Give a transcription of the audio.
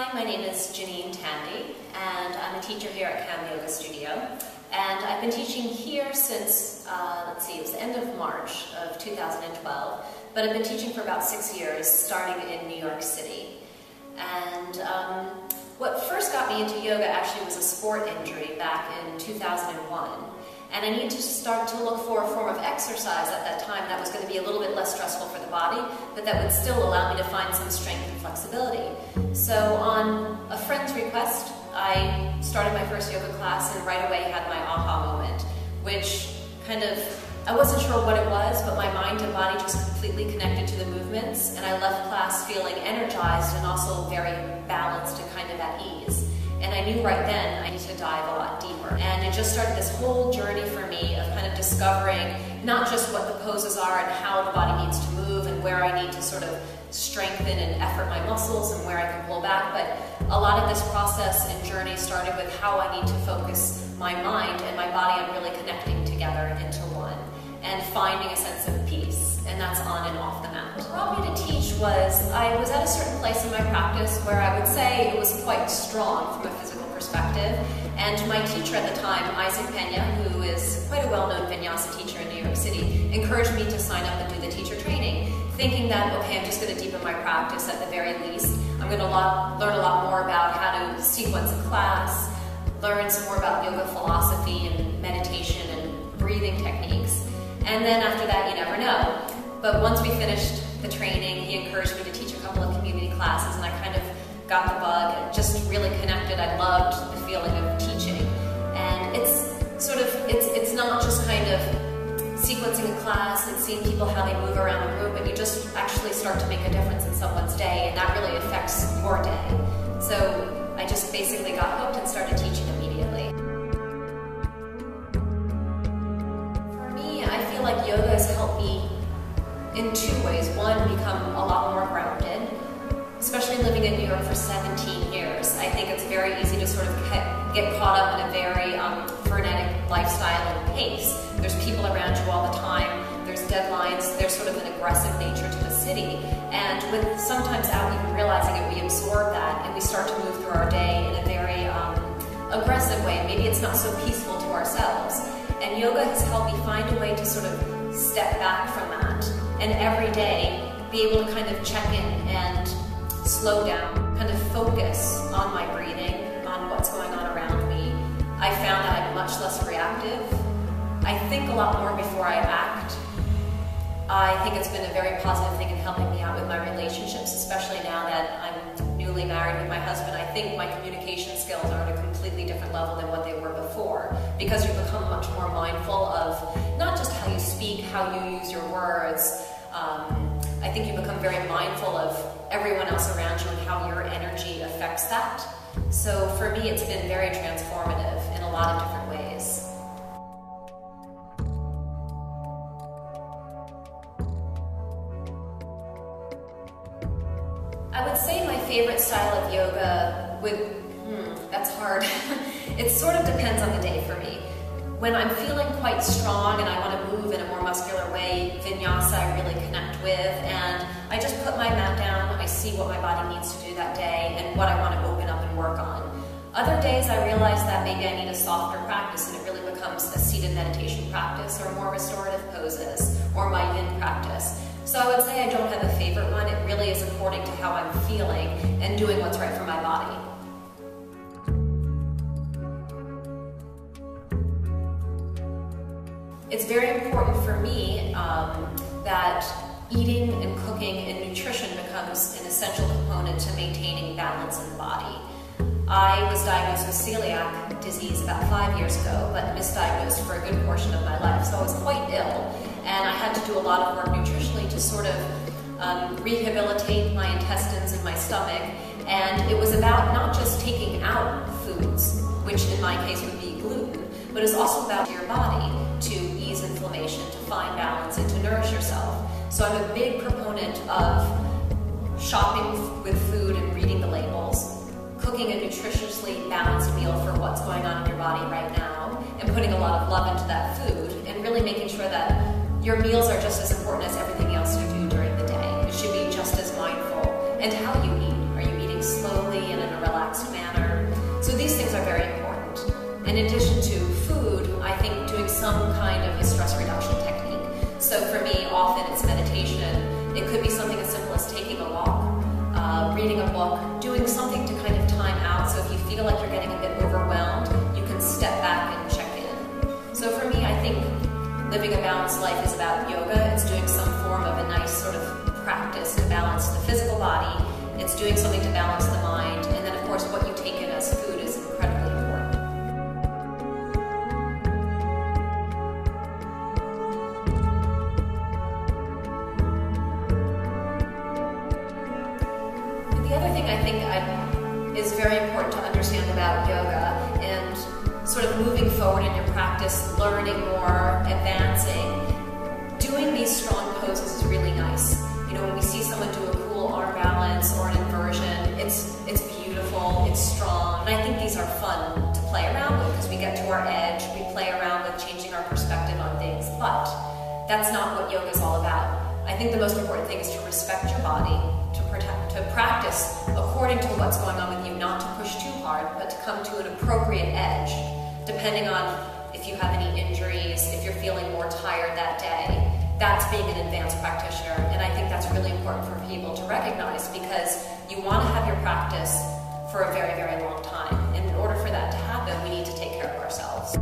Hi, my name is Janine Tandy, and I'm a teacher here at Camyoga Studio. And I've been teaching here since, it was the end of March of 2012, but I've been teaching for about 6 years, starting in New York City. And what first got me into yoga actually was a sport injury back in 2001. And I needed to start to look for a form of exercise at that time that was going to be a little bit less stressful for the body, but that would still allow me to find some strength and flexibility. So on a friend's request, I started my first yoga class and right away had my aha moment, which I wasn't sure what it was, but my mind and body just completely connected to the movements, and I left class feeling energized and also very balanced and at ease. And I knew right then I needed to dive a lot deeper. And it just started this whole journey for me of discovering not just what the poses are and how the body needs to move and where I need to strengthen and effort my muscles and where I can pull back, but a lot of this process and journey started with how I need to focus my mind and my body on really connecting together into one and finding a sense of peace, and that's on and off the mat. What brought me to teach was I was at a certain place in my practice where I would say it was quite strong from a physical perspective, and my teacher at the time, Pena, who is quite a well-known vinyasa teacher in New York City, encouraged me to sign up and do the teacher training, thinking that, okay, I'm just going to deepen my practice at the very least. I'm going to learn a lot more about how to sequence a class, learn some more about yoga philosophy and meditation and breathing techniques. And then after that, you never know. But once we finished the training, he encouraged me to teach a couple of community classes, and I got the bug and just really connected. I loved the feeling of teaching. And it's not just sequencing a class and seeing people how they move around the room, but you just actually start to make a difference in someone's day, and that really affects your day. So I just basically got hooked and started teaching immediately. For me, I feel like yoga has helped me in two ways. One, become a lot more grounded, especially living in New York for 17 years. I think it's very easy to get caught up in a very frenetic lifestyle and pace. There's people around you all the time, there's deadlines, there's an aggressive nature to the city, and with sometimes without even realizing it, we absorb that and we start to move through our day in a very aggressive way. Maybe it's not so peaceful to ourselves. And yoga has helped me find a way to step back from that, and every day be able to check in and slow down, focus on my breathing, on what's going on around me. I found that I'm much less reactive. I think a lot more before I act. I think it's been a very positive thing in helping me out with my relationships, especially now that I'm newly married with my husband. I think my communication skills are at a completely different level than what they were before, because you become much more mindful of not just how you speak, how you use your words. I think you become very mindful of everyone else around you and how your energy affects that. So for me, it's been very transformative in a lot of different ways. I would say my favorite style of yoga that's hard. It depends on the day for me. When I'm feeling quite strong and I want to move in a more muscular way, vinyasa I really connect with, and I just put my mat down, I see what my body needs to do that day and what I want to open up and work on. Other days I realize that maybe I need a softer practice, and it really becomes a seated meditation practice or more restorative poses or my yin practice. So I would say I don't have a favorite one. It really is according to how I'm feeling and doing what's right for my body. It's very important for me that eating and cooking and nutrition becomes an essential component to maintaining balance in the body. I was diagnosed with celiac disease about 5 years ago, but misdiagnosed for a good portion of my life, so I was quite ill, and I had to do a lot of work nutritionally to rehabilitate my intestines and my stomach, and it was about not just taking out foods, which in my case would be gluten, but it's also about your body to ease inflammation, to find balance, and to nourish yourself. So I'm a big proponent of shopping with food and reading the labels, cooking a nutritiously balanced meal for what's going on in your body right now, and putting a lot of love into that food, and really making sure that your meals are just as important as everything else you do during the day. You should be just as mindful. And how you eat. Are you eating slowly and in a book, doing something to kind of time out. So if you feel like you're getting a bit overwhelmed, you can step back and check in. So for me, I think living a balanced life is about yoga. It's doing some form of a nice sort of practice to balance the physical body. It's doing something to balance the mind. And then of course what you take in as food is incredibly important. And the other thing I think is very important to understand about yoga and sort of moving forward in your practice, learning more, advancing, doing these strong poses is really nice. You know, when we see someone do a cool arm balance or an inversion, it's beautiful, it's strong, and I think these are fun to play around with because we get to our edge, we play around with changing our perspective on things, but that's not what yoga is all about. I think the most important thing is to respect your body, to practice according to what's going on with you, not to push too hard, but to come to an appropriate edge, depending on if you have any injuries, if you're feeling more tired that day. That's being an advanced practitioner, and I think that's really important for people to recognize because you want to have your practice for a very, very long time. And in order for that to happen, we need to take care of ourselves.